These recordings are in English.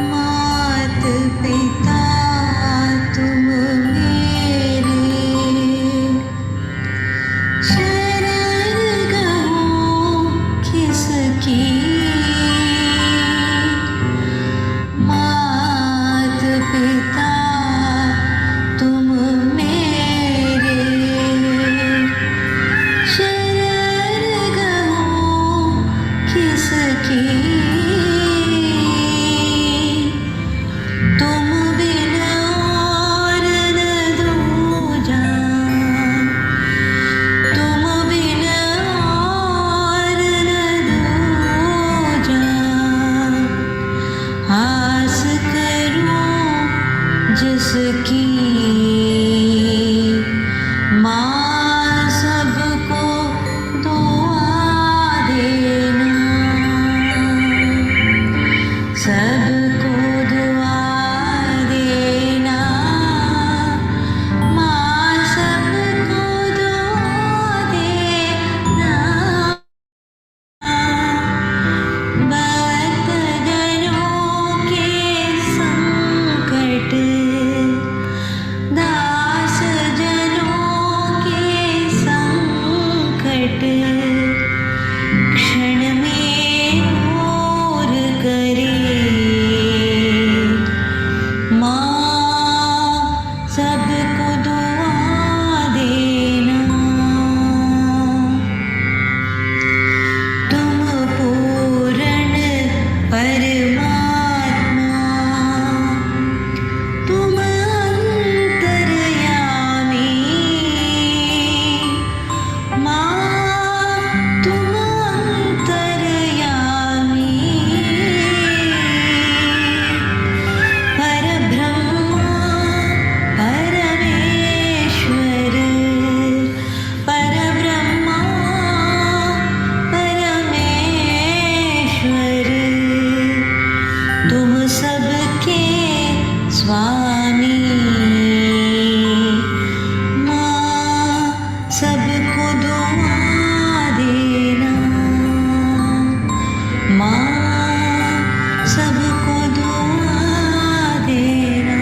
मात पिता तुम मेरे, शरण गहूँ किसकी। मात पिता तुम मेरे, शरण गहूँ किसकी। तुम बिन और न दूजा, तुम बिन और न दूजा। आस करूं जिसकी, माँ सबको दुआ देना, सबको दुआ देना। माँ सबको दुआ देना। भक्त जनों के संकट, दास जनों के संकट, क्षण में दूर करे। माँ सबको दुआ देना। तुम पूर्ण परमात्मा, तुम अंतर्यामी। माँ तुम अंतर्यामी। परब्रह्मा परमेश्वर, परब्रह्मा परमेश्वर, तुम सबके स्वामी। माँ सबको दुआ देना। माँ सबको दुआ देना।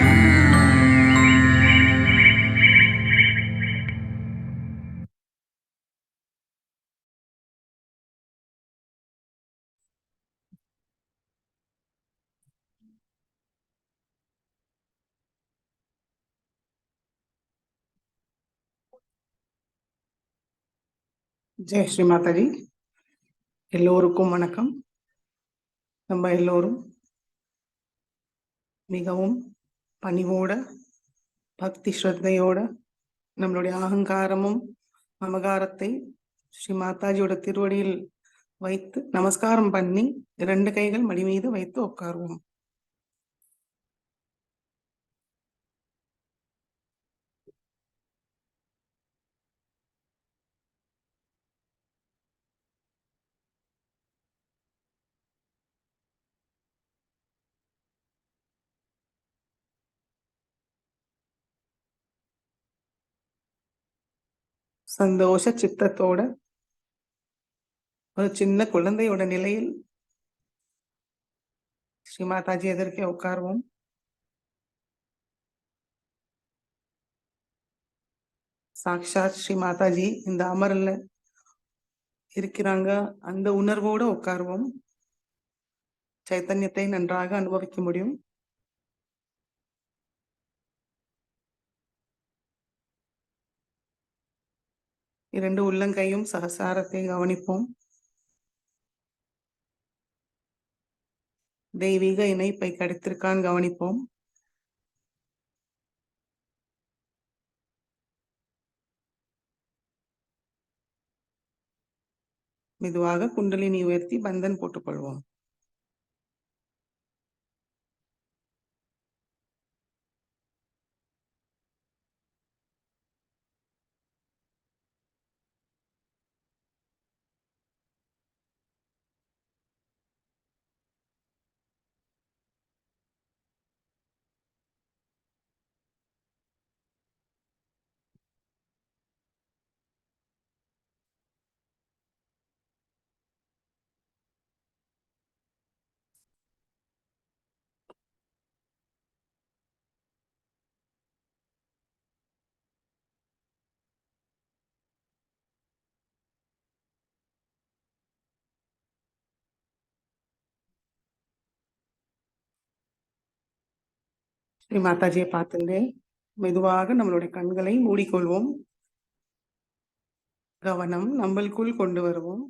ஜெய் ஸ்ரீ மாதாஜி. எல்லோருக்கும் வணக்கம். நம்ம எல்லோரும் மிகவும் பணிவோட பக்தி ஸ்ரத்தையோட நம்மளுடைய அகங்காரமும் மமகாரத்தை ஸ்ரீ மாதாஜியோட திருவடியில் வைத்து நமஸ்காரம் பண்ணி 2 கைகள் மடி மீது வைத்து உட்காருவோம். சந்தோஷ சித்தத்தோட ஒரு சின்ன குழந்தையோட நிலையில் ஸ்ரீ மாதாஜி எதிர்க்கே உட்காருவோம். சாக்ஷாத் ஸ்ரீ மாதாஜி இந்த அமரல்ல இருக்கிறாங்க. அந்த உணர்வோட உட்காருவோம். சைத்தன்யத்தை நன்றாக அனுபவிக்க முடியும். இரண்டு உள்ளங்கையும் சகசாரத்தை கவனிப்போம். தெய்வீக இணைப்பை கிடைத்திருக்கான் கவனிப்போம். மெதுவாக குண்டலினி உயர்த்தி பந்தன் போட்டுக்கொள்வோம். ஸ்ரீ மாதாஜியை பார்த்துட்டு மெதுவாக நம்மளுடைய கண்களை மூடிக்கொள்வோம். கவனம் நம்மளுக்குள் கொண்டு வருவோம்.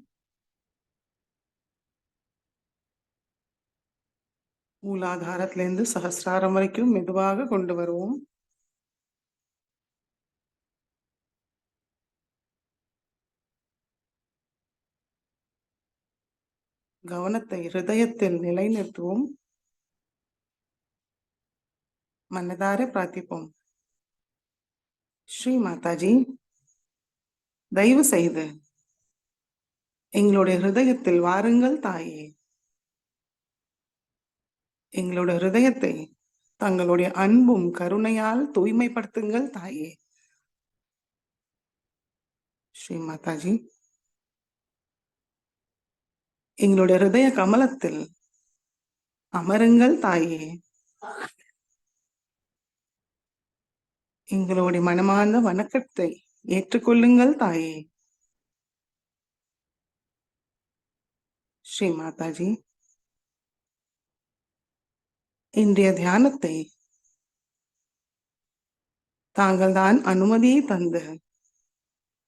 மூலாதாரத்திலிருந்து சஹஸ்ராரம் வரைக்கும் மெதுவாக கொண்டு வருவோம். கவனத்தை ஹிருதயத்தில் நிலைநிறுத்துவோம். மனதார பிரார்த்திப்போம். ஸ்ரீ மாதாஜி, தயவு செய்து எங்களுடைய ஹிருதயத்தில் வாருங்கள் தாயே. எங்களுடைய ஹிருதயத்தை தங்களுடைய அன்பும் கருணையால் தூய்மைப்படுத்துங்கள் தாயே. ஸ்ரீ மாதாஜி, எங்களுடைய ஹிருதய கமலத்தில் அமருங்கள் தாயே. எங்களுடைய மனமார்ந்த வணக்கத்தை ஏற்றுக்கொள்ளுங்கள் தாயே. ஸ்ரீ மாதாஜி, இன்றைய தியானத்தை தாங்கள் தான் அனுமதியை தந்து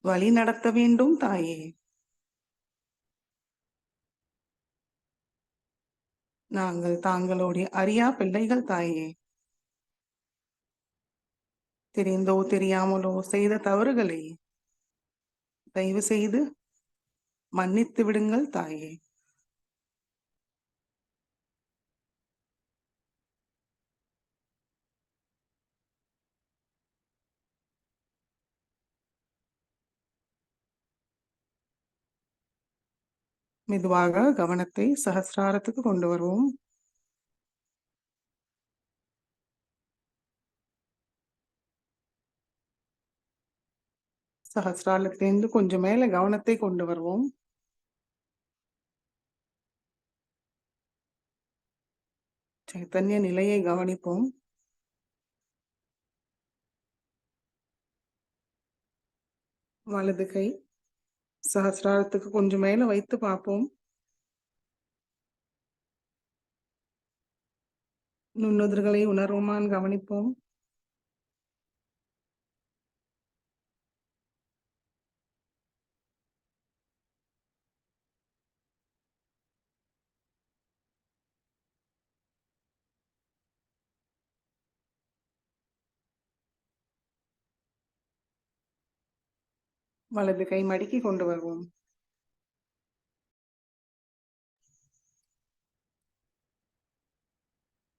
வழி நடத்த வேண்டும் தாயே. நாங்கள் தாங்களுடைய அறியா பிள்ளைகள் தாயே. தெரிந்தோ தெரியாமலோ செய்த தவறுகளை தயவு செய்து மன்னித்து விடுங்கள் தாயே. மெதுவாக கவனத்தை சஹஸ்ராரத்துக்கு கொண்டு வருவோம். சஹஸ்ராரத்திலிருந்து கொஞ்சம் மேல கவனத்தை கொண்டு வருவோம். சைத்தன்ய நிலையை கவனிப்போம். வலது கை சஹஸ்ராரத்துக்கு கொஞ்சம் மேல வைத்து பார்ப்போம். நுண்ணுதர்களை உணர்வுமான் கவனிப்போம். வலது கை மடக்கி கொண்டு வருவோம்.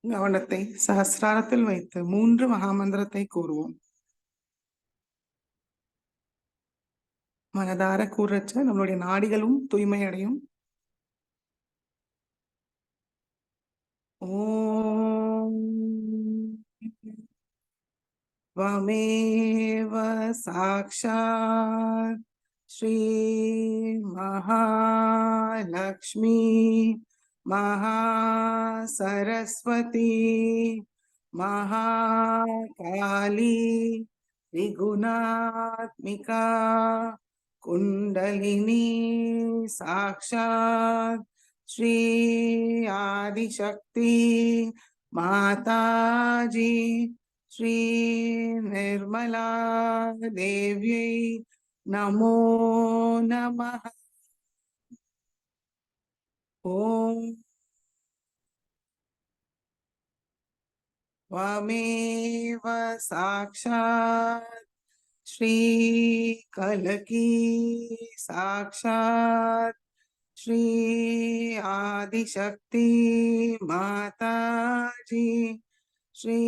கவனத்தை சஹஸ்ராரத்தில் வைத்து 3 மகாமந்திரத்தை கூறுவோம். மனதார கூறச்ச நம்மளுடைய நாடிகளும் தூய்மையடையும். ஓம் त्वमेव साक्षात् श्री महालक्ष्मी महासरस्वती महाकाली त्रिगुणात्मिका कुंडलिनी साक्षात् श्री आदिशक्ति माताजी श्री निर्मला देव्यै नमो नमः। ओम त्वमेव साक्षात् श्री कलकी साक्षात् श्री आदिशक्ति माताजी श्री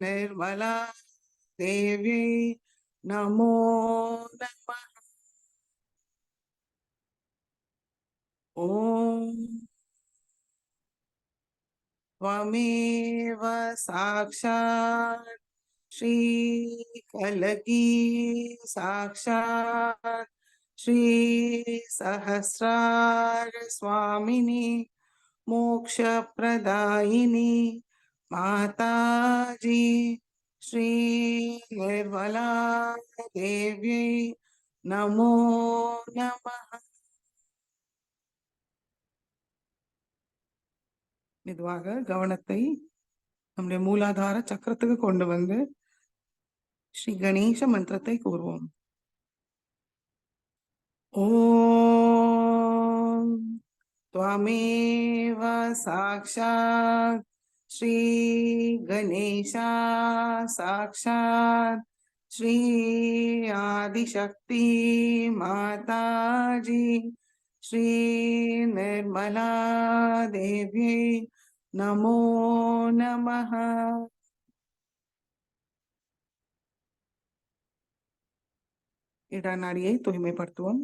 निर्मला देवी नमो नमः। ओम त्वमेव साक्षात् श्री कलकी साक्षात् श्री सहस्रार स्वामिनी मोक्ष प्रदायिनी माताजी श्री निर्मला देव्यै नमो नमः। மெதுவாக கவனத்தை நம்முடைய மூலாதார சக்கரத்துக்கு கொண்டு வந்து ஸ்ரீ கணேச மந்திரத்தை கூறுவோம். ஓம் त्वमेव साक्षात् श्री गणेशा साक्षात् श्री आदिशक्ति माताजी श्री निर्मला देवी नमो नमः. இடநாடியை தூய்மைப்படுத்துவோம்.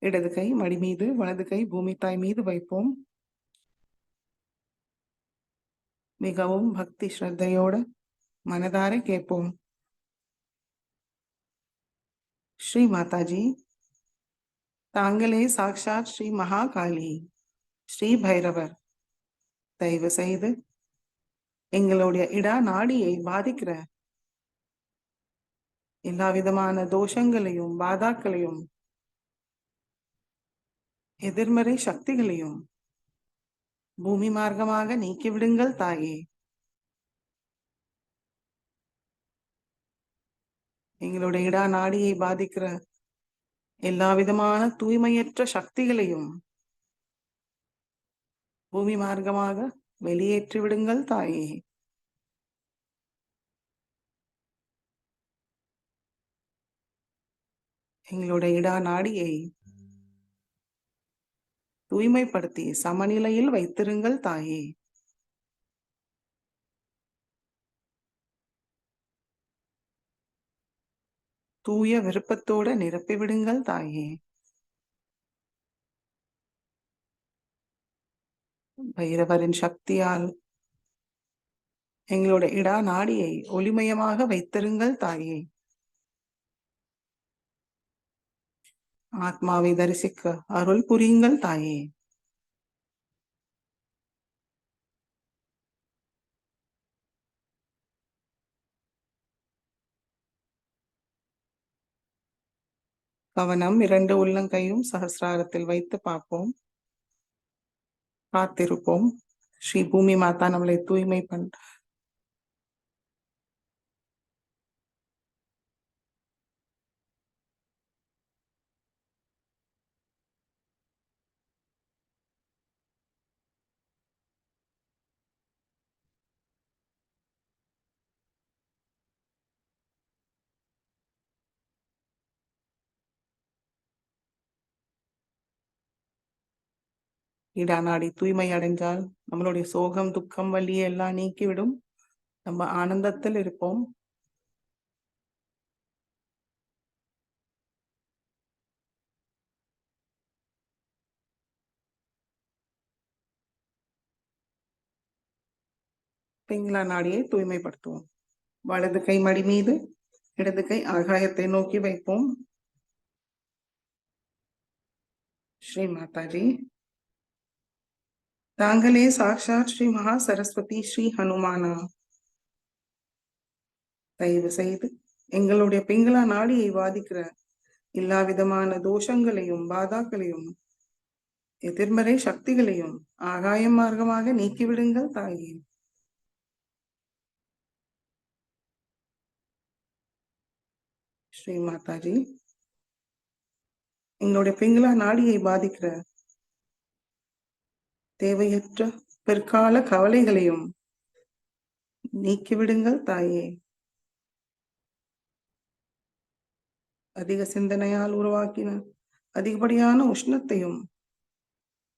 இடது கை மடி மீது, வலது கை பூமி தாய் மீது வைப்போம். மிகவும் பக்தி ஸ்ரத்தையோட மனதார கேட்போம். ஸ்ரீ மாதாஜி, தாங்களே சாக்ஷாத் ஸ்ரீ மகாகாளி, ஸ்ரீ பைரவர். தயவு செய்து எங்களுடைய இடா நாடியை பாதிக்கிற எல்லா விதமான தோஷங்களையும் பாதாக்களையும் எதிர்மறை சக்திகளையும் பூமி மார்க்கமாக நீக்கிவிடுங்கள் தாயே. எங்களுடைய இடா நாடியை பாதிக்கிற எல்லா விதமான தூய்மையற்ற சக்திகளையும் பூமி மார்க்கமாக வெளியேற்றி விடுங்கள் தாயே. எங்களுடைய இடா நாடியை தூய்மைப்படுத்தி சமநிலையில் வைத்திருங்கள் தாயே. தூய விருப்பத்தோட நிரப்பிவிடுங்கள் தாயே. பைரவரின் சக்தியால் எங்களுடைய இடா நாடியை ஒளிமயமாக வைத்திருங்கள் தாயே. ஆத்மாவை தரிசிக்க அருள் புரியுங்கள் தாயே. கவனம் 2 உள்ளங்கையும் சகசிராரத்தில் வைத்து பார்ப்போம். காத்திருப்போம். ஸ்ரீ பூமி மாதா நம்மளை தூய்மை இடா நாடி தூய்மை அடைஞ்சால் நம்மளுடைய சோகம் துக்கம் வலியை எல்லாம் நீக்கிவிடும். நம்ம ஆனந்தத்தில் இருப்போம். பிங்களா நாடியை தூய்மைப்படுத்துவோம். வலது கை மடி மீது, இடது கை ஆகாயத்தை நோக்கி வைப்போம். ஸ்ரீ மாதாஜி, தாங்களே சாக்ஷாத் ஸ்ரீ மகா சரஸ்வதி ஸ்ரீ ஹனுமானா. தயவு செய்து எங்களுடைய பிங்களா நாடியை பாதிக்கிற எல்லா விதமான தோஷங்களையும் பாதாக்களையும் எதிர்மறை சக்திகளையும் ஆகாயம் மார்க்கமாக நீக்கிவிடுங்கள் தாயே. ஸ்ரீ மாதாஜி, எங்களுடைய பிங்களா நாடியை பாதிக்கிற தேவையற்ற பிற்கால கவலைகளையும் நீக்கிவிடுங்கள் தாயே. அதிக சிந்தனையால் உருவாக்கின அதிகப்படியான உஷ்ணத்தையும்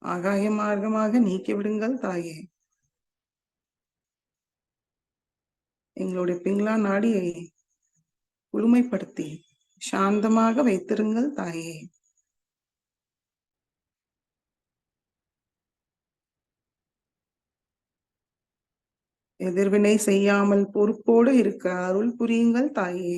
ஆகாய மார்க்கமாக நீக்கிவிடுங்கள் தாயே. எங்களுடைய பிங்களா நாடியை குளுமைப்படுத்தி சாந்தமாக வைத்திருங்கள் தாயே. எதிர்வினை செய்யாமல் பொறுப்போடு இருக்க அருள் புரியுங்கள் தாயே.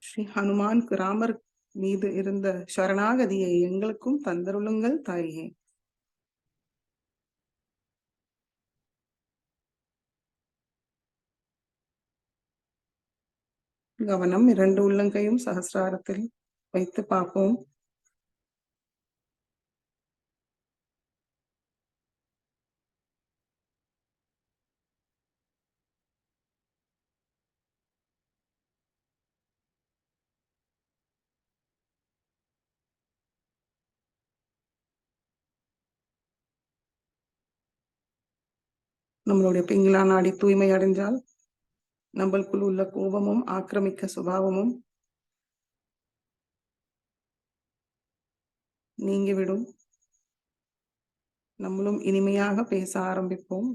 ஸ்ரீ ஹனுமான் ராமர் மீது இருந்த சரணாகதியை எங்களுக்கும் தந்தருளுங்கள் தாயே. கவனம் 2 உள்ளங்கையும் சகசிராரத்தில் வைத்து பார்ப்போம். நம்மளுடைய பிங்களா நாடி தூய்மை அடைஞ்சால் நம்மளுக்குள் உள்ள கோபமும் ஆக்கிரமிக்க சுபாவமும் நீங்கிவிடும். நம்மளும் இனிமையாக பேச ஆரம்பிப்போம்.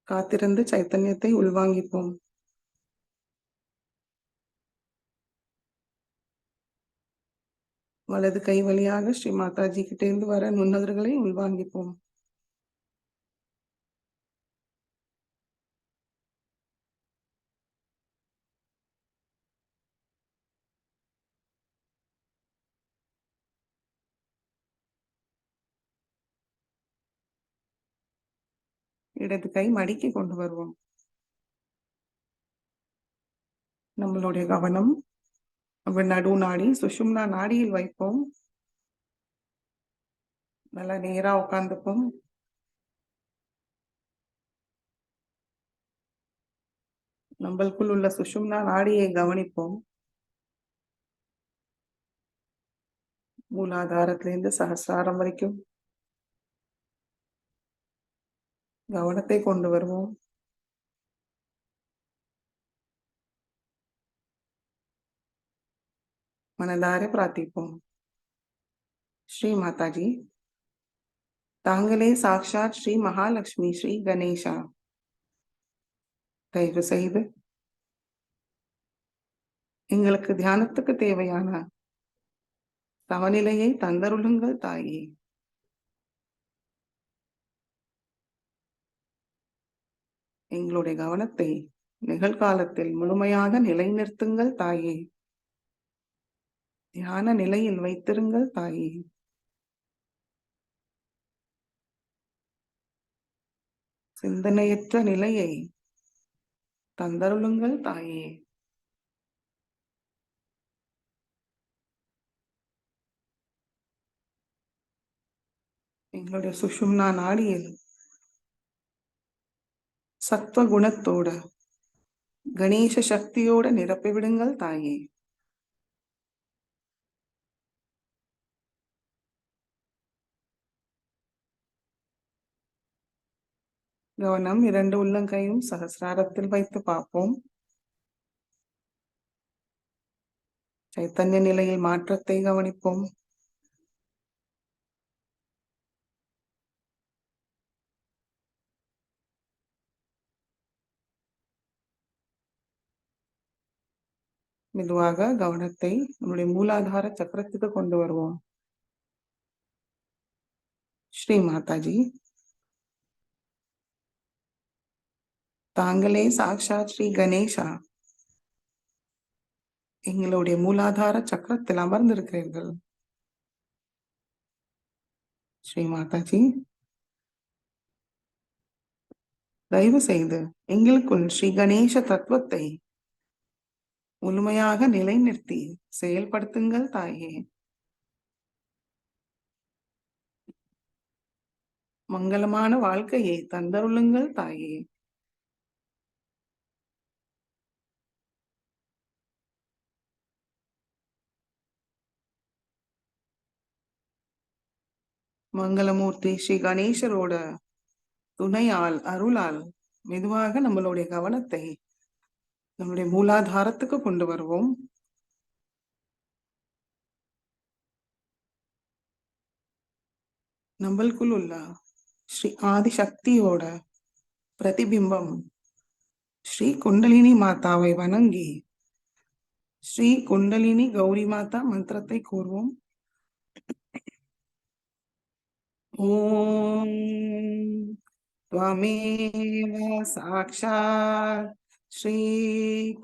காத்திருந்து சைத்தன்யத்தை உள்வாங்கிப்போம். வலது கை வழியாக ஸ்ரீ மாதாஜி கிட்டேந்து வர நுண்ணுதர்களை உள்வாங்கிப்போம். இடது கை மடிக்கு கொண்டு வருவோம். நம்மளுடைய கவனம் நடு நாடி சுஷும்னா நாடியில் வைப்போம். நல்லா நேரா உட்கார்ந்துப்போம். நம்மளுக்குள் உள்ள சுஷும்னா நாடியை கவனிப்போம். மூலாதாரத்திலிருந்து சகசிராரம் வரைக்கும் கவனத்தை கொண்டு வருவோம். மனதார பிரார்த்திப்போம். ஸ்ரீ மாதாஜி, தாங்களே சாக்ஷாத் ஸ்ரீ மகாலட்சுமி ஸ்ரீ கணேசா. தயவு செய்து எங்களுக்கு தியானத்துக்கு தேவையான சமநிலையை தந்தருளுங்கள் தாயே. எங்களுடைய கவனத்தை நிகழ்காலத்தில் முழுமையாக நிலைநிறுத்துங்கள் தாயே. தியான நிலையில் வைத்திருங்கள் தாயே. சிந்தனையற்ற நிலையை தந்தருளுங்கள் தாயே. எங்களுடைய சுஷும்னா நாடியில் சத்துவ குணத்தோட கணேச சக்தியோட நிரப்பி விடுங்கள் தாயே. கவனம் இரண்டு உள்ளங்கையும் சகசிராரத்தில் வைத்து பார்ப்போம். சைத்தன்ய நிலையில் மாற்றத்தை கவனிப்போம். மெதுவாக கவனத்தை நம்முடைய மூலாதார சக்கரத்துக்கு கொண்டு வருவோம். ஸ்ரீ மாதாஜி, தாங்களே சாக்ஷாத் ஸ்ரீ கணேசா எங்களுடைய மூலாதார சக்கரத்தில் அமர்ந்திருக்கிறீர்கள். ஸ்ரீ மாதாஜி, தயவு செய்து எங்களுக்குள் ஸ்ரீ கணேச தத்துவத்தை முழுமையாக நிலைநிறுத்தி செயல்படுத்துங்கள் தாயே. மங்களமான வாழ்க்கையை தந்தருளுங்கள் தாயே. மங்களமூர்த்தி ஸ்ரீ கணேசரோட துணையால் அருளால் மெதுவாக நம்மளுடைய கவனத்தை நம்முடைய மூலாதாரத்துக்கு கொண்டு வருவோம். நம்மளுக்குள் உள்ள ஸ்ரீ ஆதிசக்தியோட பிரதிபிம்பம் ஸ்ரீ குண்டலினி மாதாவை வணங்கி ஸ்ரீ குண்டலினி கௌரி மாதா மந்திரத்தை கூறுவோம். ஓம் त्वमेव साक्षात् श्री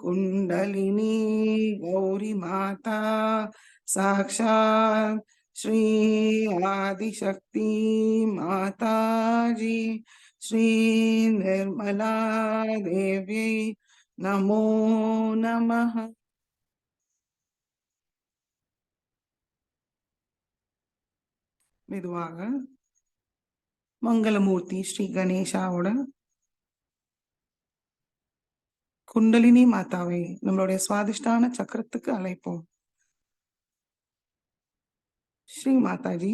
कुंडलिनी गौरी माता साक्षात् श्री आदिशक्ति माता जी श्री निर्मला देवी नमो नमः. மெதுவாக மங்களமூர்த்தி ஸ்ரீ கணேசாவோட குண்டலினி மாதாவை நம்மளுடைய சுவாதிஷ்டான சக்கரத்துக்கு அழைப்போம். ஸ்ரீ மாதாஜி,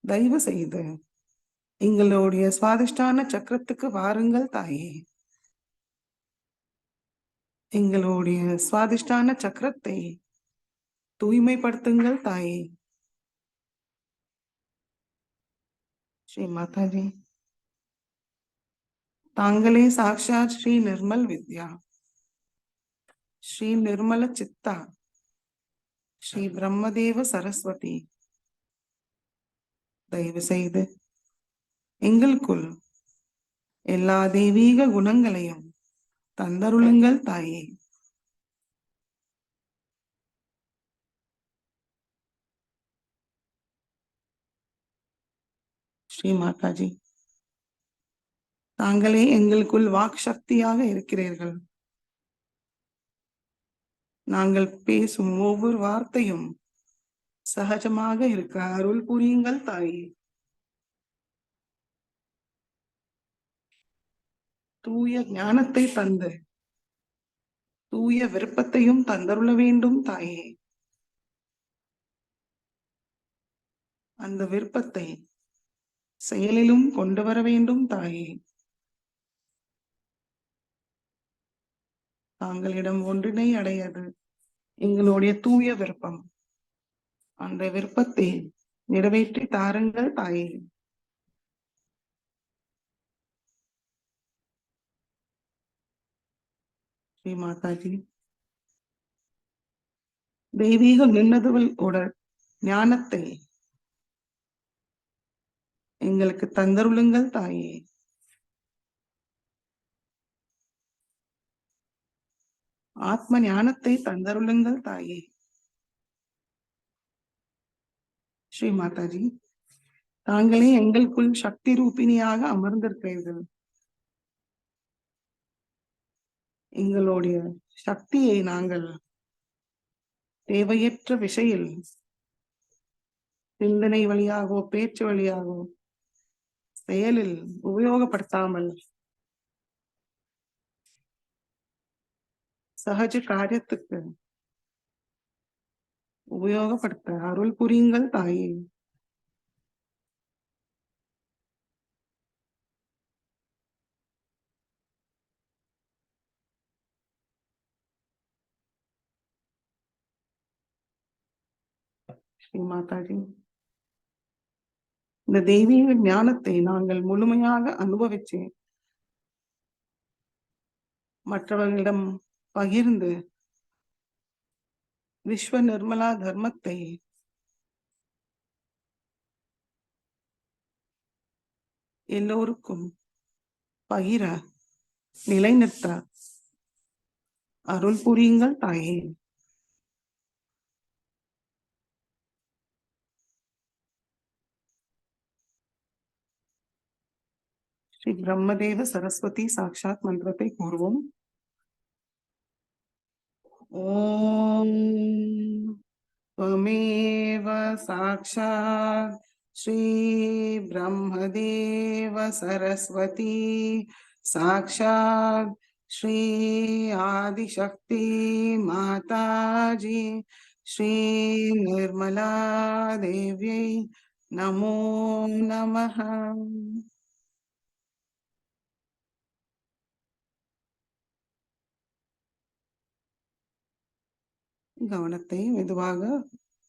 தயவு செய்து எங்களுடைய சுவாதிஷ்டான சக்கரத்துக்கு வாருங்கள் தாயே. எங்களுடைய சுவாதிஷ்டான சக்கரத்தை தூய்மைப்படுத்துங்கள் தாயே. ஸ்ரீ மாதாஜி, தாங்களே சாக்ஷாத் ஸ்ரீ நிர்மல் வித்யா, ஸ்ரீ நிர்மல சித்தா, ஸ்ரீ பிரம்மதேவ சரஸ்வதி. தயவு செய்து எங்களுக்குள் எல்லா தெய்வீக குணங்களையும் தந்தருளுங்கள் தாயே. ஸ்ரீ மாதாஜி, தாங்களே எங்களுக்குள் வாக் சக்தியாக இருக்கிறீர்கள். நாங்கள் பேசும் ஒவ்வொரு வார்த்தையும் சகஜமாக இருக்க அருள் புரியுங்கள் தாயே. தூய ஞானத்தை தந்து தூய விருப்பத்தையும் தந்தருள வேண்டும் தாயே. அந்த விருப்பத்தை செயலிலும் கொண்டு வர வேண்டும் தாயே. தாங்களிடம் ஒன்றினை அடையது எங்களுடைய தூய விருப்பம். அந்த விருப்பத்தை நிறைவேற்றி தாருங்கள் தாயே. ஸ்ரீ மாதாஜி, தெய்வீக நின்னதுகளோட ஞானத்தை எங்களுக்கு தந்தருளுங்கள் தாயே. ஆத்ம ஞானத்தை தந்தருளுங்கள் தாயே. ஸ்ரீ மாதாஜி, தாங்களே எங்களுக்குள் சக்தி ரூபிணியாக அமர்ந்திருக்கிறீர்கள். எங்களுடைய சக்தியை நாங்கள் தேவையற்ற விஷயில் சிந்தனை வழியாகவோ பேச்சு வழியாகவோ செயலில் உபயோகப்படுத்தாமல் சகஜ காரியத்துக்கு உபயோகப்படுத்த அருள் புரியுங்கள் தாயே. ஸ்ரீ மாதாஜி, இந்த தெய்வீக ஞானத்தை நாங்கள் முழுமையாக அனுபவிச்சு மற்றவர்களிடம் பகிர்ந்து விஸ்வ நிர்மலா தர்மத்தை எல்லோருக்கும் பகிர நிலைநிறுத்த அருள் புரியுங்கள் தாயே. ஸ்ரீ பிரம்மதேவ சரஸ்வதி சாட்சாத் மந்திரத்தை கூறுவோம். ஓம் त्वमेव साक्षात् श्री ब्रह्मदेव सरस्वती साक्षात् श्री आदिशक्ति माताजी श्री निर्मला देव्यै नमो नमः. கவனத்தை மெதுவாக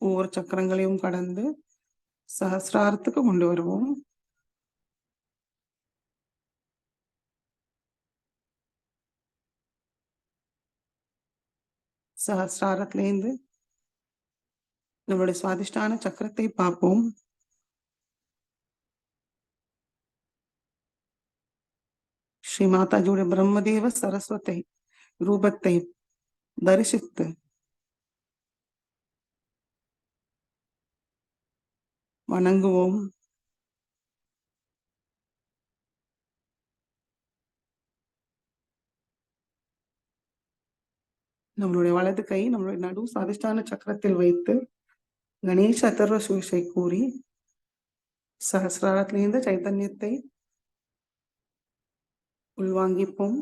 ஒவ்வொரு சக்கரங்களையும் கடந்து சஹஸ்ராரத்துக்கு கொண்டு வருவோம். சஹஸ்ராரத்திலேருந்து நம்மளுடைய சுவாதிஷ்டான சக்கரத்தை பார்ப்போம். ஸ்ரீ மாதாஜியோட பிரம்மதேவ சரஸ்வதி ரூபத்தை தரிசித்து வணங்குவோம். நம்மளுடைய வலது கை நம்மளுடைய நடு சுவாதிஷ்டான சக்கரத்தில் வைத்து கணேஷ அதர்வ சுவிசை கூறி சஹஸ்ராரத்திலிருந்து சைத்தன்யத்தை உள்வாங்கிப்போம்.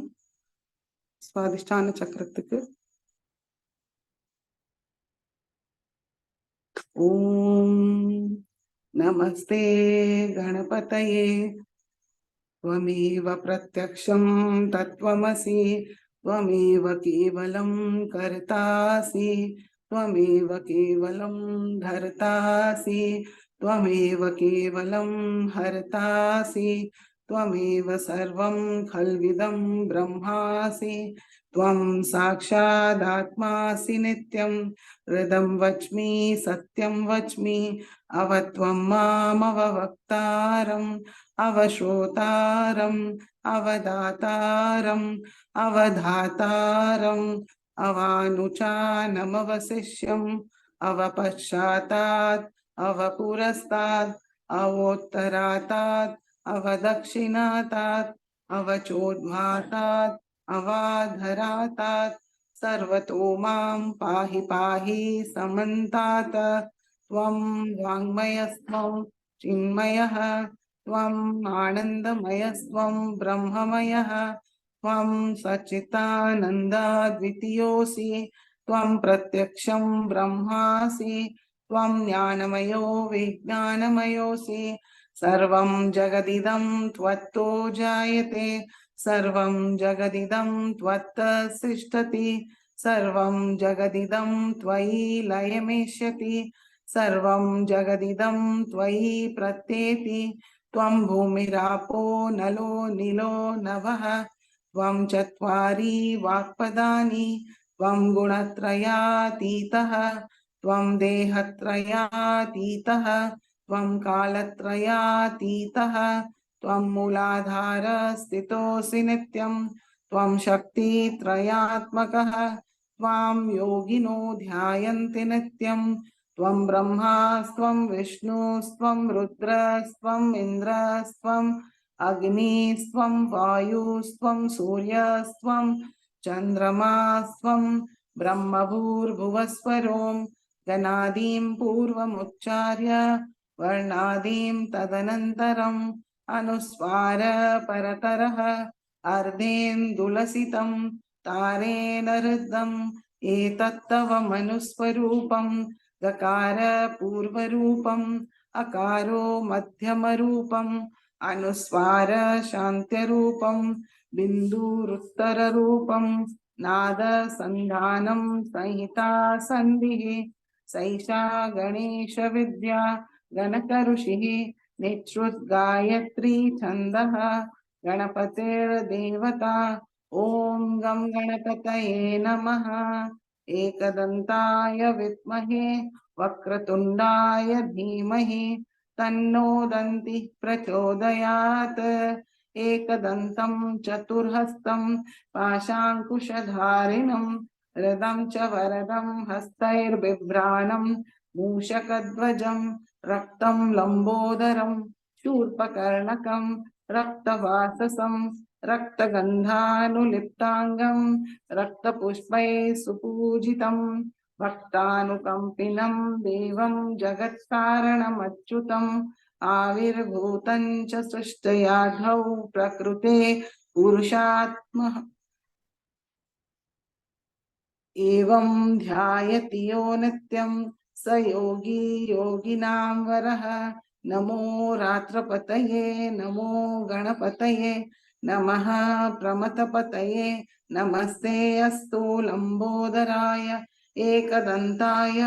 சுவாதிஷ்டான சக்கரத்துக்கு ஓம் नमस्ते गणपतये त्वमेव प्रत्यक्षं तत्त्वमसि त्वमेव केवलं कर्तासि त्वमेव केवलं धर्तासि त्वमेव केवलं हर्तासि त्वमेव सर्वं खल्विदं ब्रह्मासि त्वं साक्षादात्मासि नित्यं हृदं वच्मि सत्यं वच्मि अवत्वं मामवक्तारम् अवश्रोतारम् अवदातारम् अवधातारम् अवानुचानमवशिष्यम् अवपश्चातात् अवपुरस्तात् अवोत्तरातात् अवदक्षिणातात् अवचोद्ध्वातात् अवाधरातात् सर्वतो मां पाहि पाहि समन्तात् त्वं वाङ्मयस्त्वं चिन्मयः त्वम् आनन्दमयस्त्वं ब्रह्ममयः त्वं सच्चिदानन्दाद्वितीयोऽसि त्वं प्रत्यक्षं ब्रह्मासि त्वं ज्ञानमयो विज्ञानमयोऽसि सर्वं जगदिदं त्वत्तो जायते सर्वं जगदिदं त्वत्तः तिष्ठति सर्वं जगदिदं त्वयि लयमेष्यति सर्वं जगदिदं त्वयि प्रत्येति त्वं भूमिरापो नलो नीलो नभः त्वं चत्वारि वाक्पदानि त्वं गुणत्रयातीतः त्वं देहत्रयातीतः त्वं कालत्रयातीतः त्वं मूलाधारस्थितोऽसि नित्यं त्वं शक्तित्रयात्मकः त्वां योगिनो ध्यायन्ति नित्यं त्वं ब्रह्मास्त्वं विष्णुस्त्वं रुद्रस्त्वं इन्द्रस्त्वं अग्निस्त्वं वायुस्त्वं सूर्यस्त्वं चन्द्रमास्त्वं ब्रह्मभूर्भुवस्वरों गणादीं पूर्वमुच्चार्य वर्णादीं तदनन्तरम् अनुस्वार परतरः अर्धेन्दुलसितं तारेण रुद्धम् एतत्तव मनुस्वरूपं गकार पूर्वरूपम् अकारो मध्यमरूपम् अनुस्वार शान्त्यरूपम् बिन्दुरुत्तररूपम् नाद सन्धानं संहिता सन्धिः सैषा गणेश विद्या गणक ऋषिः निःश्रुत गायत्री छन्दः गणपतिर्देवता ॐ गं गणपतये नमः एकदन्ताय विद्महे वक्रतुण्डाय धीमहि तन्नो दन्तिः प्रचोदयात् एकदन्तं चतुर्हस्तं पाशाङ्कुशधारिणं हृदं च वरदं हस्तैर्बिभ्राणं मूषकध्वजं रक्तं लम्बोदरं शूर्पकर्णकं रक्तवाससं रक्तगन्धानुलिप्ताङ्गं रक्तपुष्पैः सुपूजितं भक्तानुकम्पिनं देवं जगत्कारणमच्युतम् आविर्भूतं च सृष्टयाधौ प्रकृते पुरुषात्मः एवं ध्यायति यो नित्यं स योगी योगिनां वरः नमो रात्रपतये नमो गणपतये नमः प्रमथपतये नमस्ते अस्तु लम्बोदराय एकदन्ताय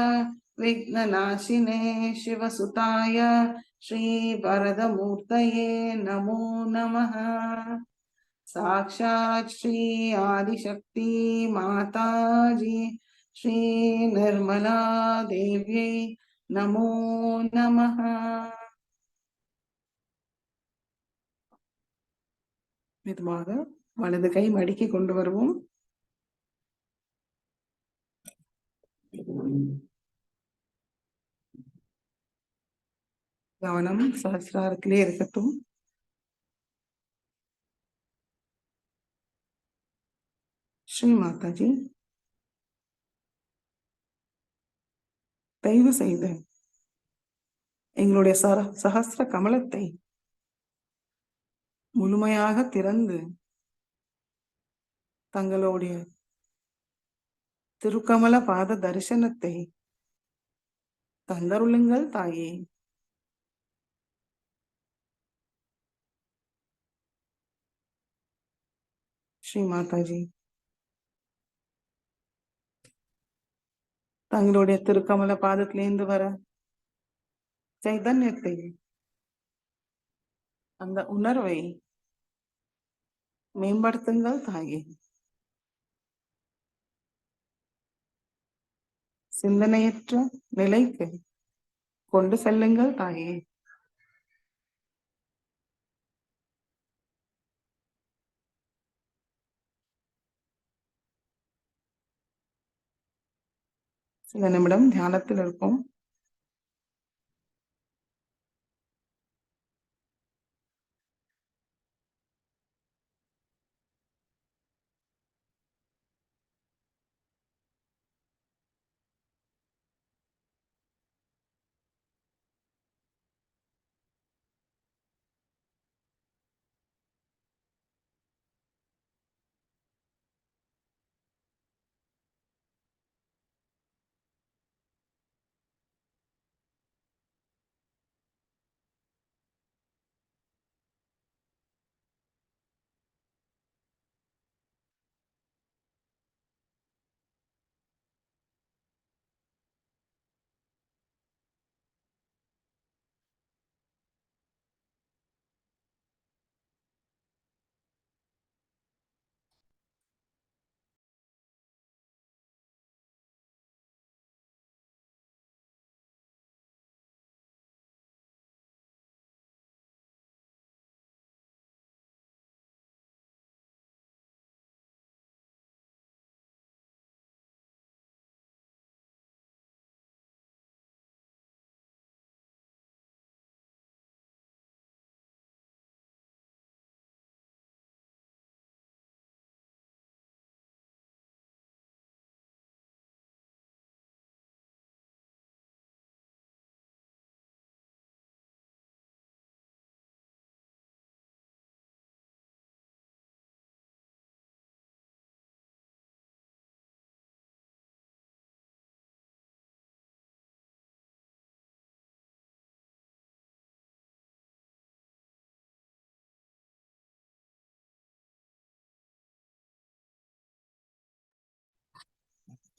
विघ्ननाशिने शिवसुताय श्रीवरदमूर्तये नमो नमः साक्षात् श्री आदिशक्ति माताजी श्री निर्मला देव्यै नमो नमः மெதுவாக வலது கை மடிக்கி கொண்டு வருவோம் கவனம் சஹஸ்ராரத்திலே இருக்கட்டும் ஸ்ரீ மாதாஜி தயவு செய்து எங்களுடைய சஹஸ்ர கமலத்தை முழுமையாக திறந்து தங்களுடைய திருக்கமல பாத தரிசனத்தை தந்தருளுங்கள் தாயே ஸ்ரீ மாதாஜி தங்களுடைய திருக்கமல பாதத்திலேந்து வர சைதன்யத்தை, அந்த உணர்வை மேம்படுத்துங்கள் தாயே. சிந்தனையற்ற நிலைக்கு கொண்டு செல்லுங்கள் தாயே. சில நிமிடம் தியானத்தில் இருப்போம்.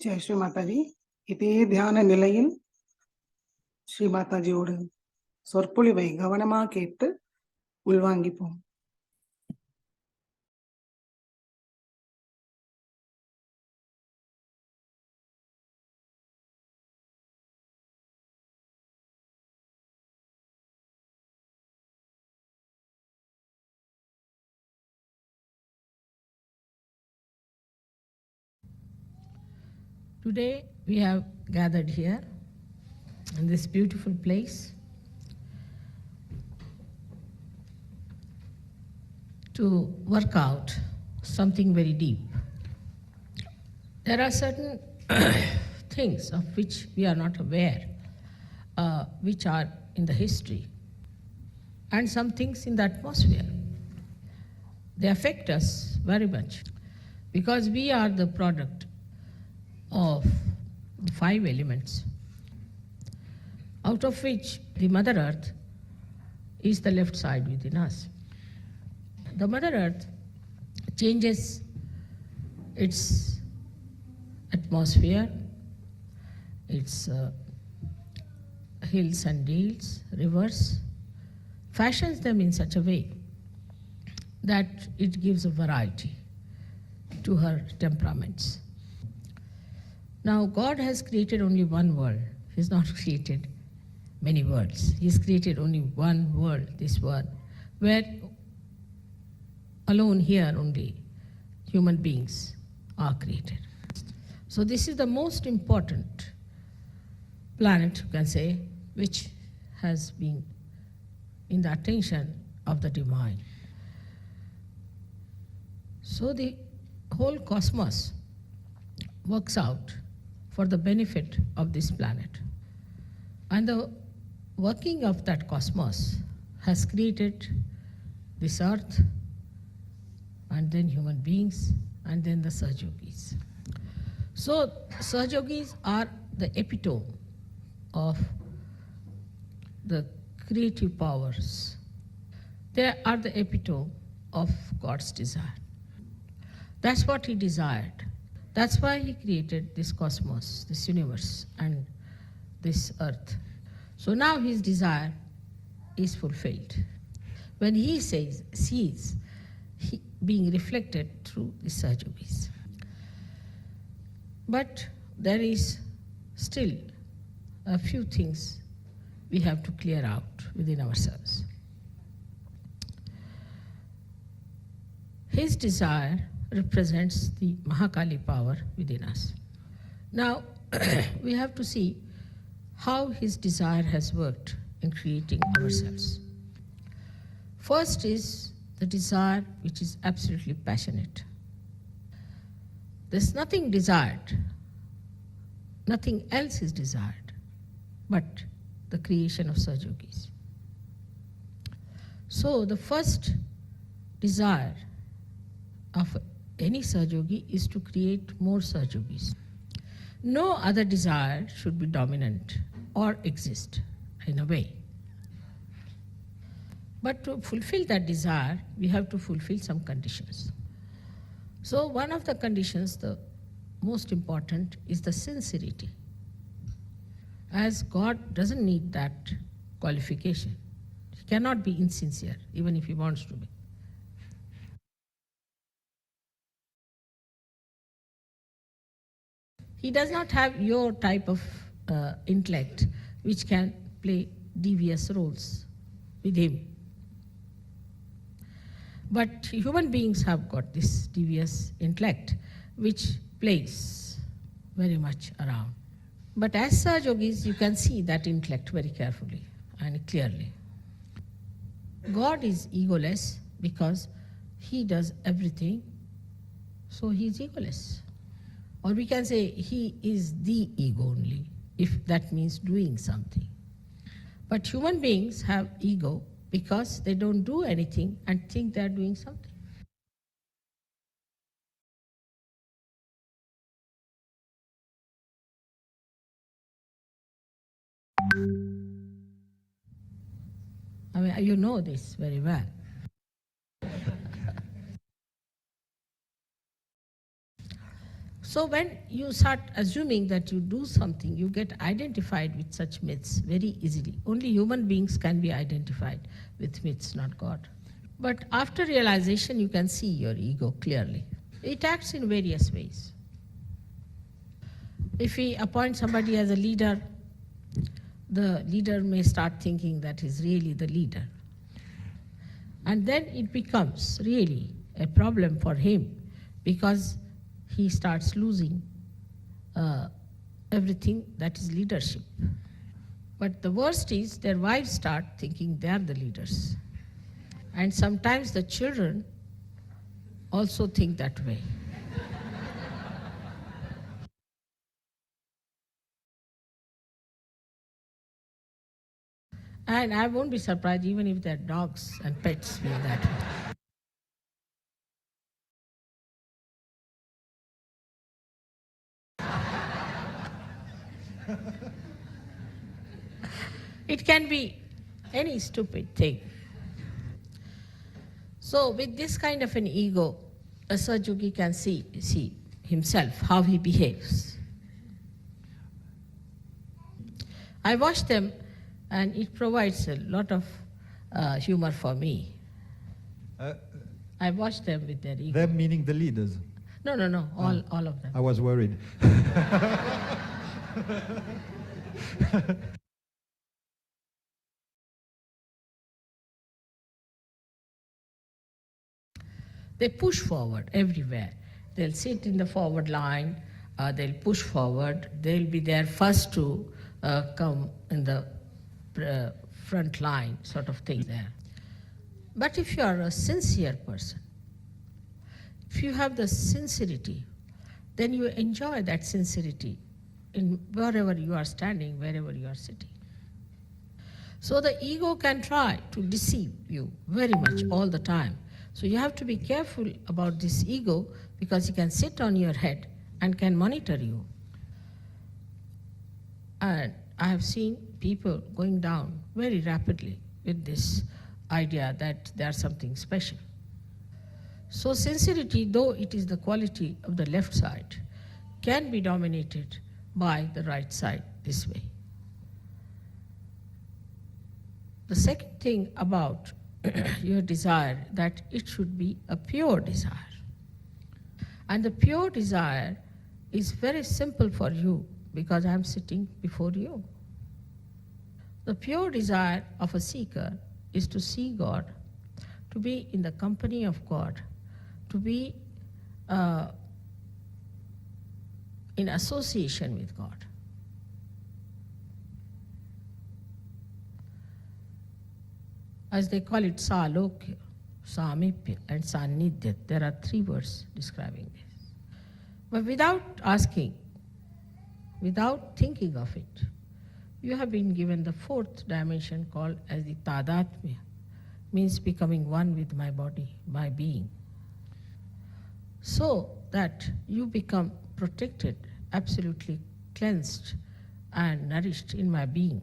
ஜெய் ஸ்ரீ மாதாஜி. இதே தியான நிலையில் ஸ்ரீ மாதாஜியோடு சொற்பொழிவை கவனமாக கேட்டு உள்வாங்கிப்போம். Today we have gathered here in this beautiful place to work out something very deep. There are certain things of which we are not aware, which are in the history, and some things in the atmosphere. They affect us very much because we are the product of the 5 elements, out of which the Mother Earth is the left side within us. The Mother Earth changes its atmosphere, its hills and dales, rivers, fashions them in such a way that it gives a variety to her temperaments. Now, God has created only one world. He has not created many worlds. He has created only one world, this world, where alone here only human beings are created. So this is the most important planet, you can say, which has been in the attention of the divine. So the whole cosmos works out for the benefit of this planet. And the working of that cosmos has created this earth, and then human beings, and then the Sahajyogis. So Sahajyogis are the epitome of the creative powers. They are the epitome of God's desire. That's what he desired. That's why he created this cosmos, this universe, and this earth. So now his desire is fulfilled. When he sees being reflected through the Sahajyogis. But there is still a few things we have to clear out within ourselves. His desire represents the Mahakali power within us. Now, we have to see how his desire has worked in creating ourselves. First is the desire which is absolutely passionate. There's nothing desired, nothing else is desired, but the creation of Sahajyogis. So the first desire of any Sahajyogi is to create more Sahajyogis. No other desire should be dominant or exist in a way. But to fulfill that desire, we have to fulfill some conditions. So one of the conditions, the most important, is the sincerity. As God doesn't need that qualification. He cannot be insincere, even if he wants to be. He does not have your type of intellect which can play devious roles with him. But human beings have got this devious intellect which plays very much around. But as Sahajyogis, you can see that intellect very carefully and clearly. God is egoless because he does everything, so he is egoless. Or we can say he is the ego only, if that means doing something. But human beings have ego because they don't do anything and think they are doing something. I mean, you know this very well. So when you start assuming that you do something, you get identified with such myths very easily. Only human beings can be identified with myths, not God. But after realization, you can see your ego clearly. It acts in various ways. If we appoint somebody as a leader, the leader may start thinking that he's really the leader. And then it becomes really a problem for him because he starts losing everything that is leadership. But the worst is their wives start thinking they are the leaders. And sometimes the children also think that way. And I won't be surprised even if their dogs and pets feel that way. It can be any stupid thing. So with this kind of an ego, a Sahajyogi can see himself, how he behaves. I watch them and it provides a lot of humor for me. I watch them with their ego. Them meaning the leaders. No, all of them. I was worried. They push forward everywhere. They'll sit in the forward line, they'll push forward, they'll be there first to come in the front line, sort of thing there. But if you are a sincere person, if you have the sincerity, then you enjoy that sincerity in wherever you are standing, wherever you are sitting. So the ego can try to deceive you very much all the time. So you have to be careful about this ego because it can sit on your head and can monitor you. And I have seen people going down very rapidly with this idea that they are something special. So sincerity, though it is the quality of the left side, can be dominated by the right side this way. The second thing about your desire, that it should be a pure desire. And the pure desire is very simple for you because I am sitting before you. The pure desire of a seeker is to see God, to be in the company of God, to be in association with God. As they call it, Salokya, Samipya, and Sanidhya. There are 3 words describing this. But without asking, without thinking of it, you have been given the 4th dimension called as the Tadatmya, means becoming one with my body, my being. So that you become protected, absolutely cleansed and nourished in my being.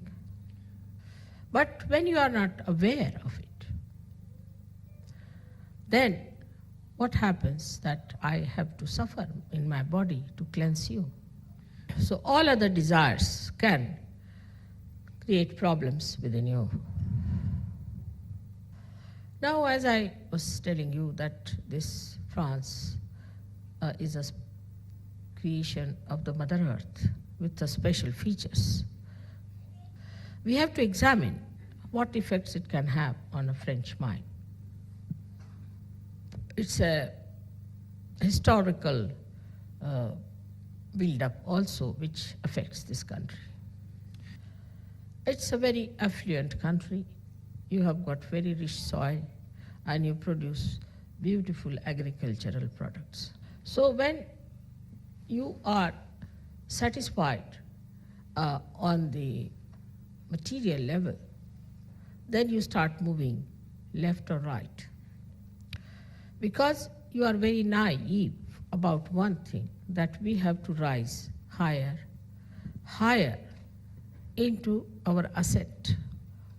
But when you are not aware of it, then what happens that I have to suffer in my body to cleanse you. So all other desires can create problems within you. Now, as I was telling you that this France is a creation of the Mother Earth with the special features, we have to examine what effects it can have on a French mind. It's a historical build-up also which affects this country. It's a very affluent country. You have got very rich soil and you produce beautiful agricultural products. So when you are satisfied on the material level, then you start moving left or right. Because you are very naive about one thing, that we have to rise higher, higher into our ascent.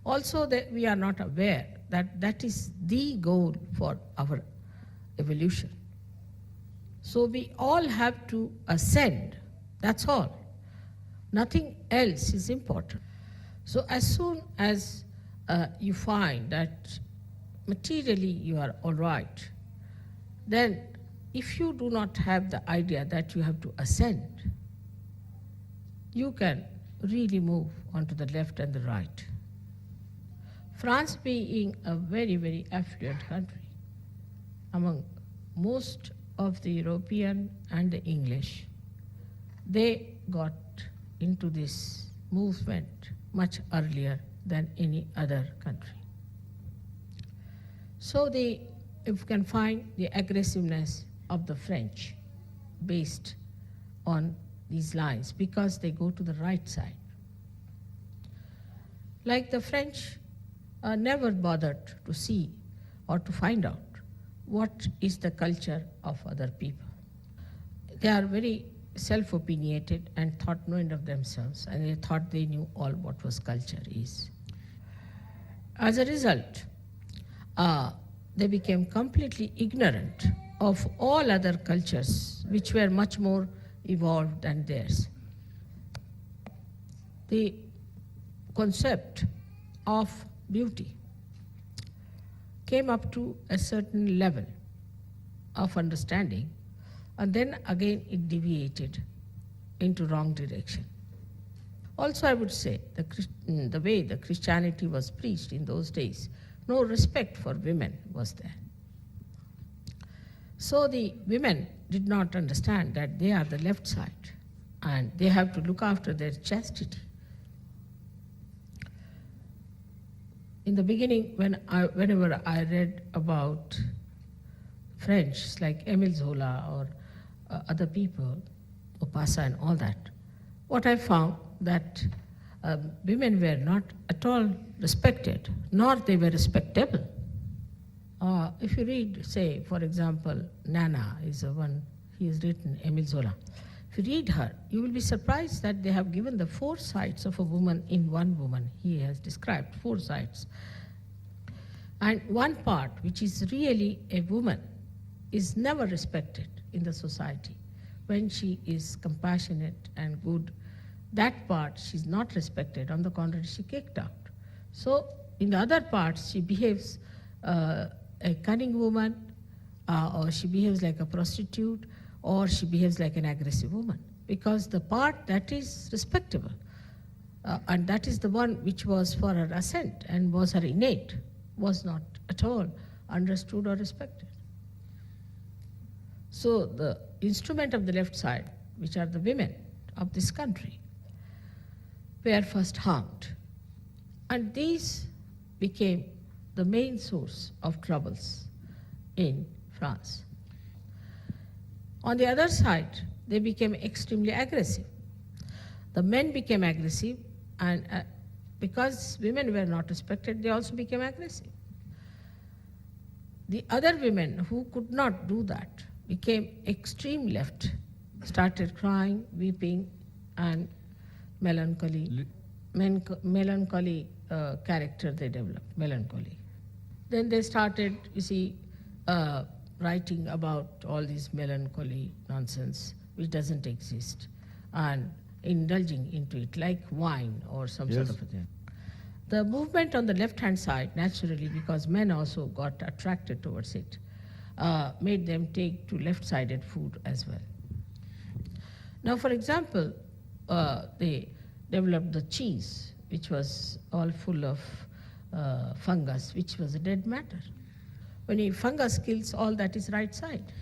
Also that we are not aware that that is the goal for our evolution. So we all have to ascend, that's all. Nothing else is important. So as soon as you find that materially you are all right, then if you do not have the idea that you have to ascend, you can really move onto the left and the right. France being a very, very affluent country, among most of the European and the English, they got into this movement much earlier than any other country. So if you can find the aggressiveness of the French based on these lines, because they go to the right side. Like the French never bothered to see or to find out what is the culture of other people. They are very self-opinionated and thought no end of themselves, and they thought they knew all what was culture is. As a result, they became completely ignorant of all other cultures which were much more evolved than theirs. The concept of beauty came up to a certain level of understanding, and then again it deviated into wrong direction. Also, I would say the way the Christianity was preached in those days, no respect for women was there. So the women did not understand that they are the left side and they have to look after their chastity. In the beginning, whenever I read about French, like Émile Zola or other people, Opasa and all that, what I found that women were not at all respected, nor they were respectable. If you read, say, for example, Nana is the one, he has written, Émile Zola. If you read her, you will be surprised that they have given the 4 sides of a woman in one woman. He has described 4 sides. And one part, which is really a woman, is never respected in the society. When she is compassionate and good, that part she's not respected. On the contrary, she kicked out. So in the other parts, she behaves a cunning woman, or she behaves like a prostitute, or she behaves like an aggressive woman. Because the part that is respectable, and that is the one which was for her ascent and was her innate, was not at all understood or respected. So the instrument of the left side, which are the women of this country, were first harmed. And these became the main source of troubles in France. On the other side, they became extremely aggressive. The men became aggressive, and because women were not respected, they also became aggressive. The other women who could not do that became extreme left, started crying, weeping, and melancholy character they developed, melancholy. Then they started, writing about all this melancholy nonsense which doesn't exist, and indulging into it like wine or some sort of a thing. The movement on the left-hand side, naturally, because men also got attracted towards it, made them take to left-sided food as well. Now, for example, they developed the cheese, which was all full of fungus, which was a dead matter. When a fungus kills all that is right side,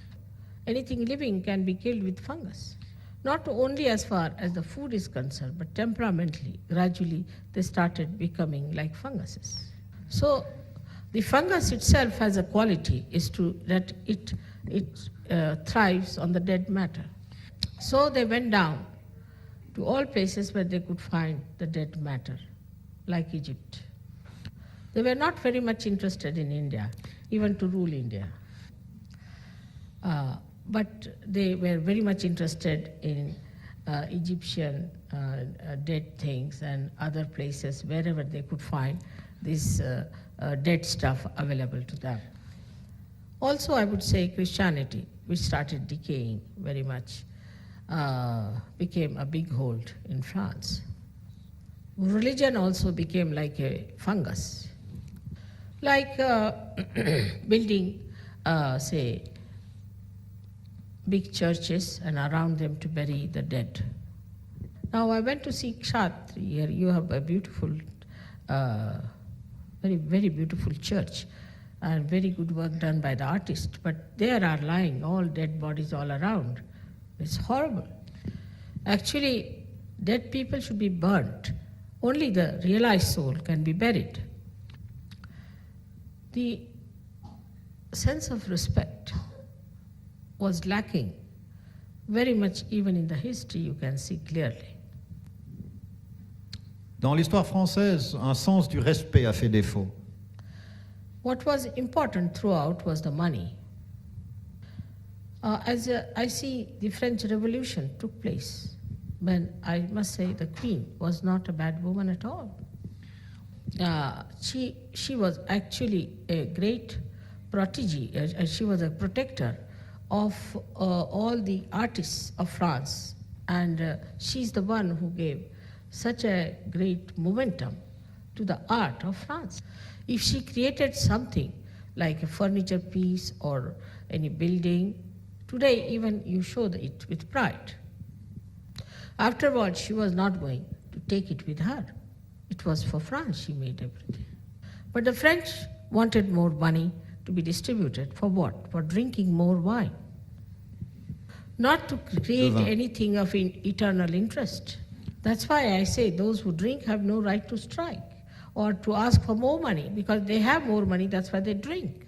anything living can be killed with fungus. Not only as far as the food is concerned, but temperamentally, gradually, they started becoming like funguses. So the fungus itself has a quality, is that it thrives on the dead matter. So they went down to all places where they could find the dead matter, like Egypt. They were not very much interested in India, even to rule India. But they were very much interested in Egyptian dead things and other places, wherever they could find this dead stuff available to them. Also, I would say Christianity, which started decaying very much, became a big hold in France. Religion also became like a fungus, like building, say, big churches and around them to bury the dead. Now I went to see Kshatri. Here you have a beautiful, very, very beautiful church and very good work done by the artist. But there are lying all dead bodies all around. It's horrible. Actually, dead people should be burnt. Only the realized soul can be buried. The sense of respect was lacking very much, even in the history, you can see clearly. Dans l'histoire française, un sens du respect a fait défaut. What was important throughout was the money. I see the French Revolution took place when, I must say, the Queen was not a bad woman at all. She was actually a great protégé. She was a protector of all the artists of France, and she's the one who gave such a great momentum to the art of France. If she created something like a furniture piece or any building, today even you show it with pride. Afterwards, she was not going to take it with her. It was for France she made everything. But the French wanted more money to be distributed. For what? For drinking more wine. Not to create anything of eternal interest. That's why I say those who drink have no right to strike or to ask for more money, because they have more money, that's why they drink.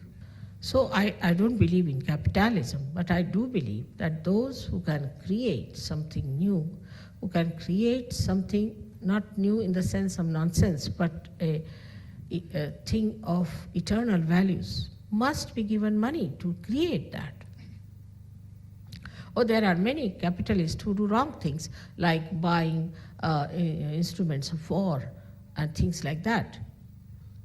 So I don't believe in capitalism, but I do believe that those who can create something new, who can create something not new in the sense of nonsense, but a thing of eternal values, must be given money to create that. Or there are many capitalists who do wrong things, like buying instruments of war and things like that.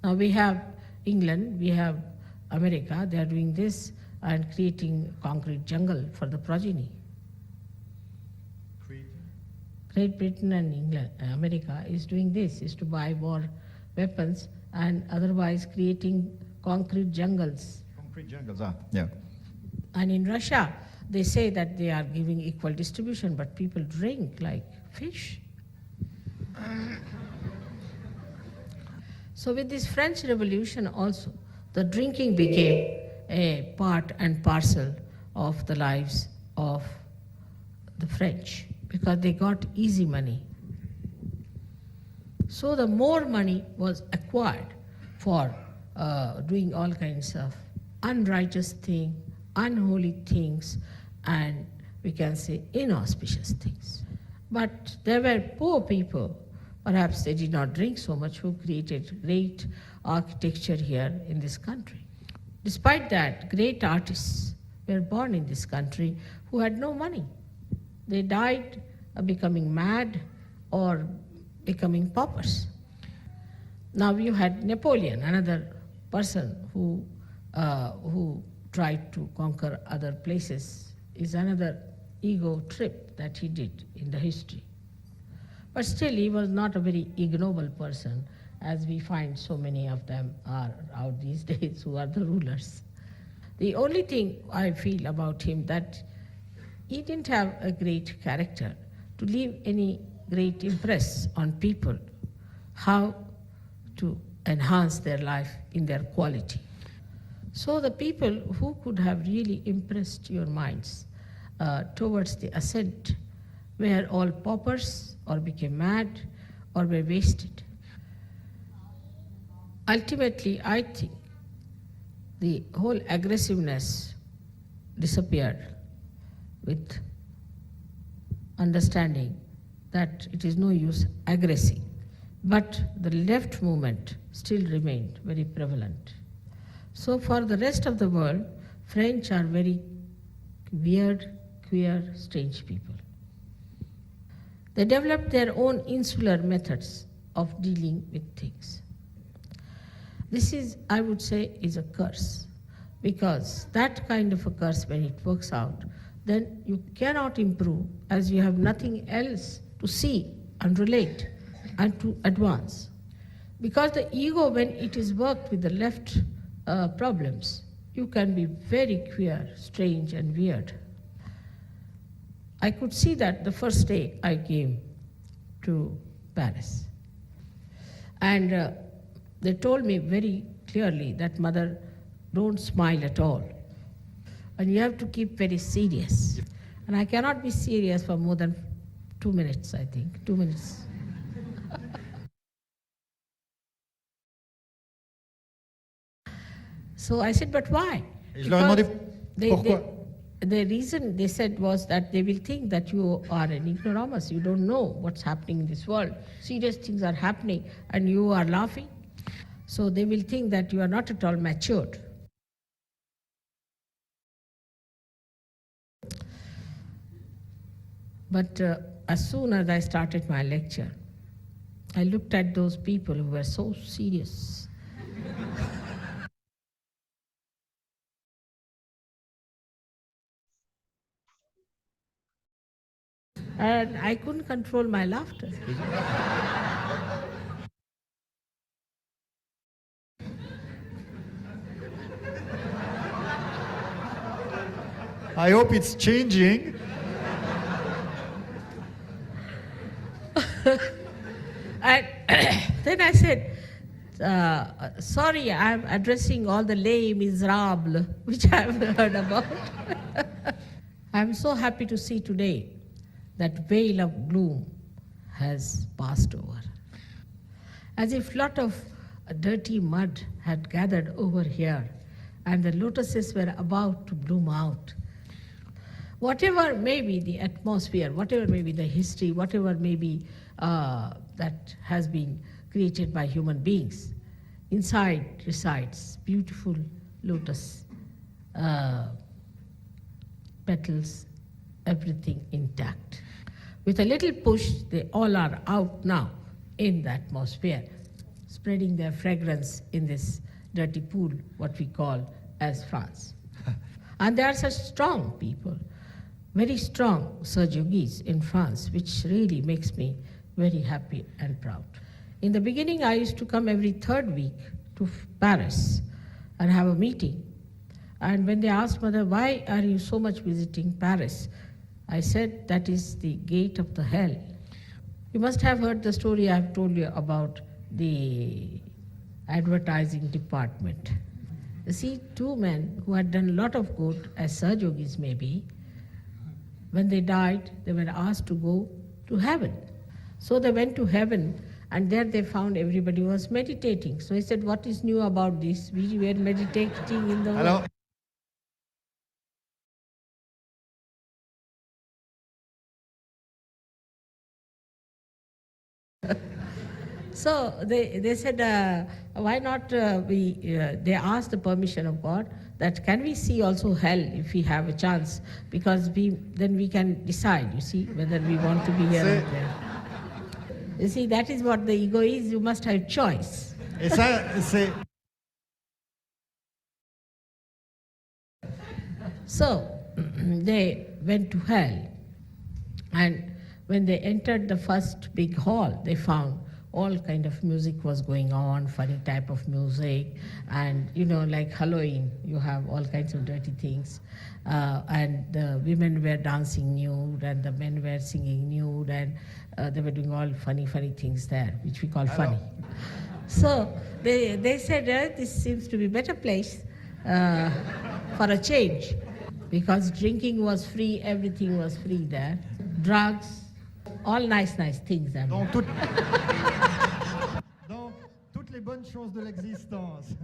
Now we have England, we have America, they are doing this, and creating concrete jungle for the progeny. Great Britain and England, America is doing this, is to buy war weapons and otherwise creating concrete jungles. Concrete jungles, yeah. And in Russia, they say that they are giving equal distribution, but people drink like fish. So with this French Revolution also, the drinking became a part and parcel of the lives of the French, because they got easy money. So the more money was acquired for doing all kinds of unrighteous things, unholy things, and we can say inauspicious things. But there were poor people, perhaps they did not drink so much, who created great architecture here in this country. Despite that, great artists were born in this country who had no money. They died becoming mad or becoming paupers. Now you had Napoleon, another person who tried to conquer other places, is another ego trip that he did in the history. But still, he was not a very ignoble person, as we find so many of them are out these days who are the rulers. The only thing I feel about him that he didn't have a great character to leave any great impress on people, how to enhance their life in their quality. So the people who could have really impressed your minds towards the ascent were all paupers or became mad or were wasted. Ultimately, I think the whole aggressiveness disappeared with understanding that it is no use aggressing. But the left movement still remained very prevalent. So for the rest of the world, French are very weird, queer, strange people. They developed their own insular methods of dealing with things. This is, I would say, is a curse, because that kind of a curse, when it works out, then you cannot improve, as you have nothing else to see and relate and to advance. Because the ego, when it is worked with the left problems, you can be very queer, strange and weird. I could see that the first day I came to Paris. And they told me very clearly that, Mother, don't smile at all. And you have to keep very serious. And I cannot be serious for more than 2 minutes, I think. 2 minutes. So I said, but why? Je leur ai demandé pourquoi. The reason they said was that they will think that you are an ignoramus. You don't know what's happening in this world. Serious things are happening and you are laughing. So they will think that you are not at all matured. But as soon as I started my lecture, I looked at those people who were so serious. And I couldn't control my laughter. I hope it's changing. And then I said, sorry, I'm addressing all the Les Miserables, which I've heard about. I'm so happy to see today that veil of gloom has passed over. As if a lot of dirty mud had gathered over here and the lotuses were about to bloom out. Whatever may be the atmosphere, whatever may be the history, whatever may be that has been created by human beings, inside resides beautiful lotus petals, everything intact. With a little push, they all are out now in the atmosphere, spreading their fragrance in this dirty pool, what we call as France. And they are such strong people, very strong Sahaj Yogis in France, which really makes me very happy and proud. In the beginning, I used to come every third week to Paris and have a meeting. And when they asked Mother, why are you so much visiting Paris? I said, that is the gate of the hell. You must have heard the story I have told you about the advertising department. You see, two men who had done a lot of good, as Sahaj Yogis maybe, when they died, they were asked to go to heaven. So they went to heaven, and there they found everybody was meditating. So he said, what is new about this? We were meditating in the world. Alors, So they said, why not they asked the permission of God that can we see also hell if we have a chance, because then we can decide, you see, whether we want to be here or there. You see, that is what the ego is. You must have choice. et ça, c'est. So they went to hell, and when they entered the first big hall, they found all kind of music was going on, funny type of music, and like Halloween, you have all kinds of dirty things, and the women were dancing nude, and the men were singing nude, and they were doing all funny things there, which we call funny. So they said, this seems to be a better place for a change, because drinking was free, everything was free there, drugs, all nice things. Dans toutes les bonnes choses de l'existence.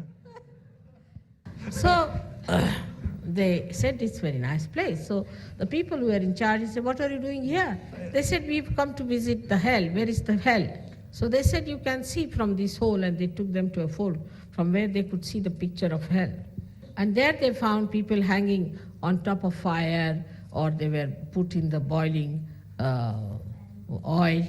So they said it's a very nice place. So the people who were in charge said, what are you doing here? They said, we've come to visit the hell. Where is the hell? So they said, you can see from this hole, and they took them to a hole from where they could see the picture of hell. And there they found people hanging on top of fire, or they were put in the boiling oil,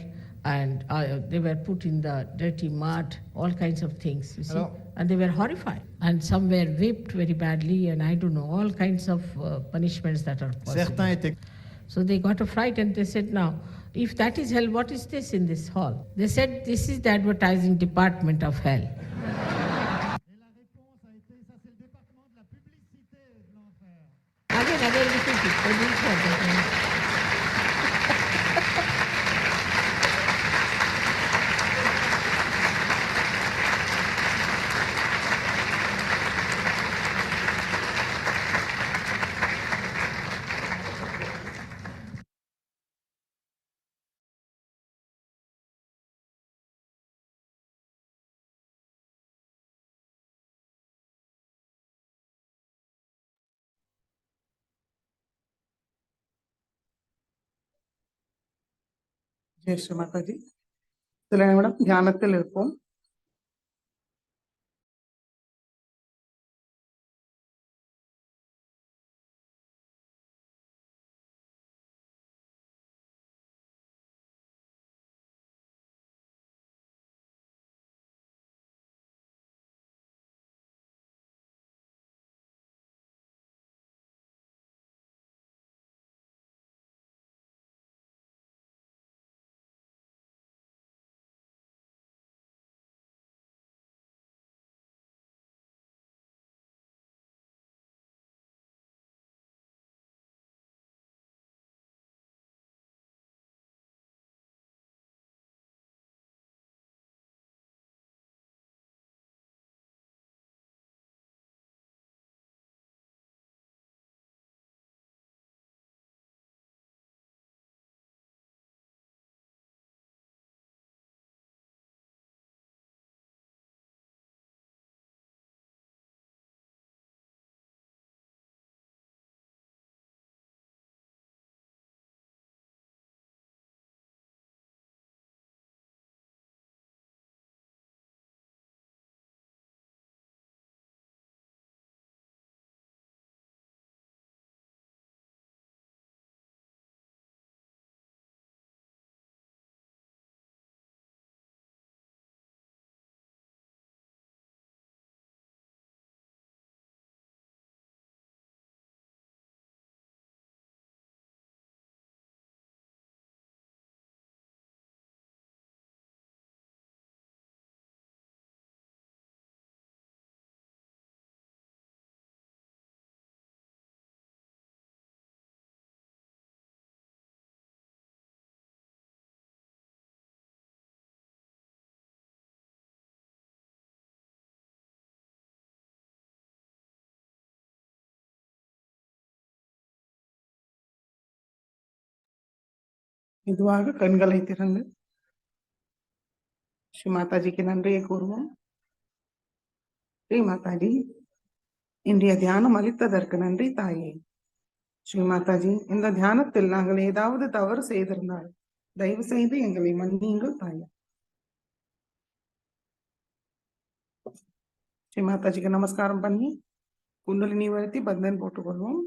and they were put in the dirty mud, all kinds of things, you see. Alors, and they were horrified. And some were whipped very badly, and I don't know, all kinds of punishments that are possible. certains étaient. So they got a fright, and they said, now, if that is hell, what is this in this hall? They said, this is the advertising department of hell. Again, repeat it. I didn't hear that. Jai Sri Mataji. சில நிமிடம் தியானத்தில் இருப்போம். மெதுவாக கண்களை திறந்து ஸ்ரீ மாதாஜிக்கு நன்றியை கூறுவோம். ஸ்ரீ மாதாஜி, இன்றைய தியானம் அளித்ததற்கு நன்றி தாயே. ஸ்ரீ மாதாஜி, இந்த தியானத்தில் நாங்கள் ஏதாவது தவறு செய்திருந்தால் தயவு செய்து எங்களை மன்னியுங்கள் தாயே. ஸ்ரீ மாதாஜிக்கு நமஸ்காரம் பண்ணி குண்டலினி வருத்தி பந்தன் போட்டுக்கொள்வோம்.